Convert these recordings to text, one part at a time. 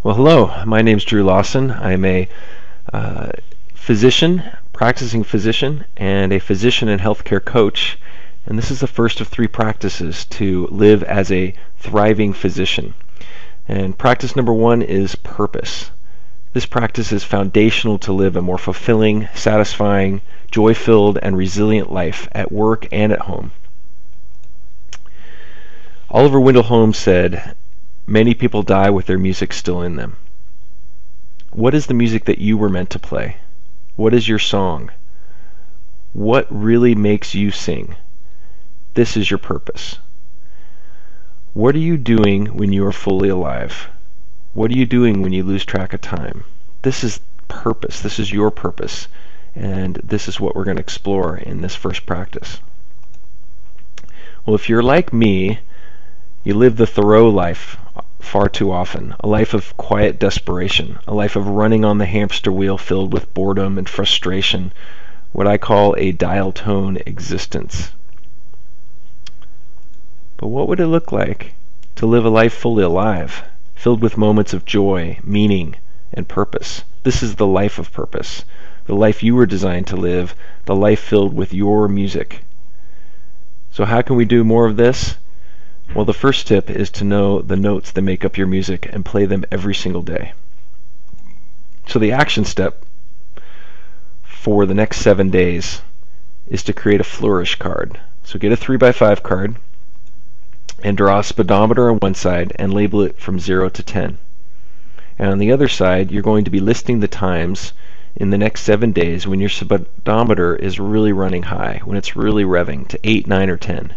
Well, hello. My name's Drew Lawson. I'm a physician, practicing physician, and a physician and healthcare coach. And this is the first of 3 practices to live as a thriving physician. And practice number 1 is purpose. This practice is foundational to live a more fulfilling, satisfying, joy-filled, and resilient life at work and at home. Oliver Wendell Holmes said, "Many people die with their music still in them." What is the music that you were meant to play? What is your song? What really makes you sing? This is your purpose. What are you doing when you are fully alive? What are you doing when you lose track of time? This is purpose. This is your purpose. And this is what we're going to explore in this first practice. Well, if you're like me, you live the Thoreau life far too often, a life of quiet desperation, a life of running on the hamster wheel filled with boredom and frustration, what I call a dial tone existence. But what would it look like to live a life fully alive, filled with moments of joy, meaning, and purpose? This is the life of purpose, the life you were designed to live, the life filled with your music. So how can we do more of this? Well, the first tip is to know the notes that make up your music and play them every single day. So the action step for the next 7 days is to create a flourish card. So get a 3x5 card and draw a speedometer on one side and label it from 0 to 10. And on the other side, you're going to be listing the times in the next 7 days when your speedometer is really running high, when it's really revving to 8, 9, or 10.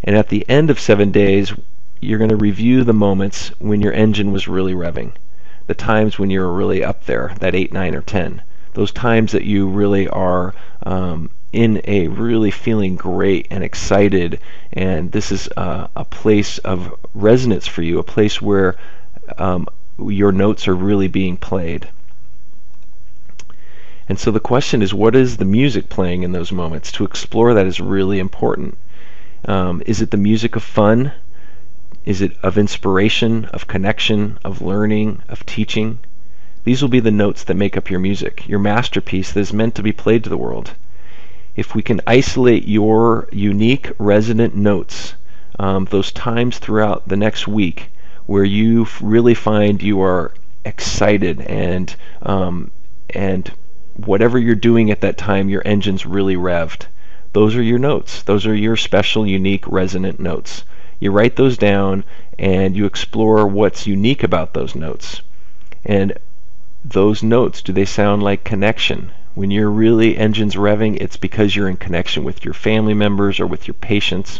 And at the end of 7 days, you're going to review the moments when your engine was really revving, the times when you're really up there, that 8, 9, or 10, those times that you really are in a really feeling great and excited, and this is a place of resonance for you, a place where your notes are really being played. And so the question is, what is the music playing in those moments? To explore that is really important. Is it the music of fun? Is it of inspiration, of connection, of learning, of teaching? These will be the notes that make up your music, your masterpiece that is meant to be played to the world. If we can isolate your unique resonant notes, those times throughout the next week where you really find you are excited and whatever you're doing at that time, your engine's really revved. Those are your notes. Those are your special, unique, resonant notes. You write those down and you explore what's unique about those notes. And those notes, do they sound like connection? When you're really engine's revving, it's because you're in connection with your family members or with your patients.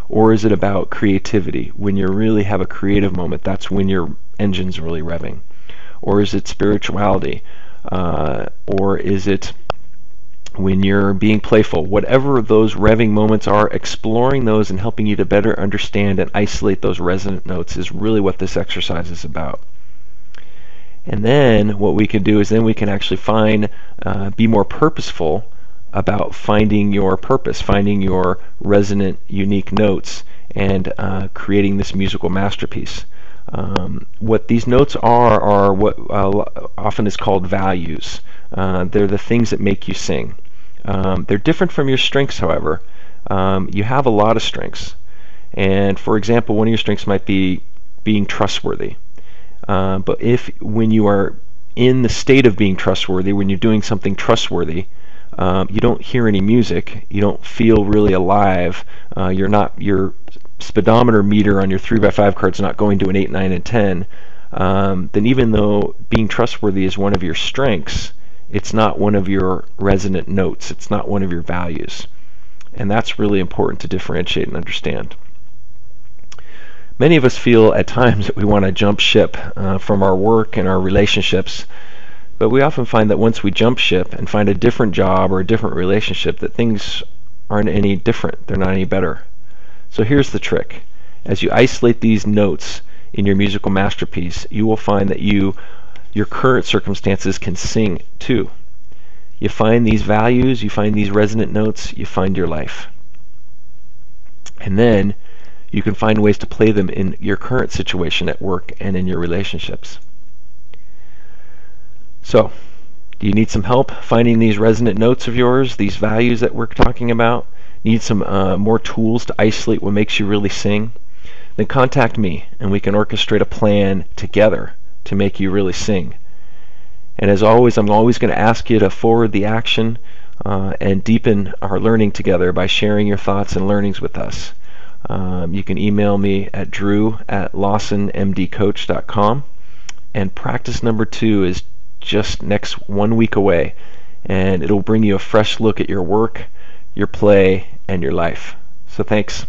Or is it about creativity? When you really have a creative moment, that's when your engine's really revving. Or is it spirituality? Or is it when you're being playful? Whatever those revving moments are, exploring those and helping you to better understand and isolate those resonant notes is really what this exercise is about. And then what we can do is then we can actually be more purposeful about finding your purpose, finding your resonant, unique notes, and creating this musical masterpiece. What these notes are what often is called values. They're the things that make you sing. They're different from your strengths, however. You have a lot of strengths. And for example, one of your strengths might be being trustworthy. But when you are in the state of being trustworthy, when you're doing something trustworthy, you don't hear any music, you don't feel really alive, your speedometer meter on your 3x5 card's not going to an 8, 9, and 10, then even though being trustworthy is one of your strengths, it's not one of your resonant notes, it's not one of your values. And that's really important to differentiate and understand. Many of us feel at times that we want to jump ship from our work and our relationships, but we often find that once we jump ship and find a different job or a different relationship, that things aren't any different, they're not any better. So here's the trick. As you isolate these notes in your musical masterpiece, you will find that your current circumstances can sing too. You find these values, you find these resonant notes, you find your life. And then you can find ways to play them in your current situation at work and in your relationships. So, do you need some help finding these resonant notes of yours, these values that we're talking about? Need some more tools to isolate what makes you really sing? Then contact me and we can orchestrate a plan together to make you really sing. And as always, I'm always going to ask you to forward the action and deepen our learning together by sharing your thoughts and learnings with us. You can email me at drew@lawsonmdcoach.com. And practice number 2 is just next 1 week away. And it'll bring you a fresh look at your work, your play, and your life. So thanks.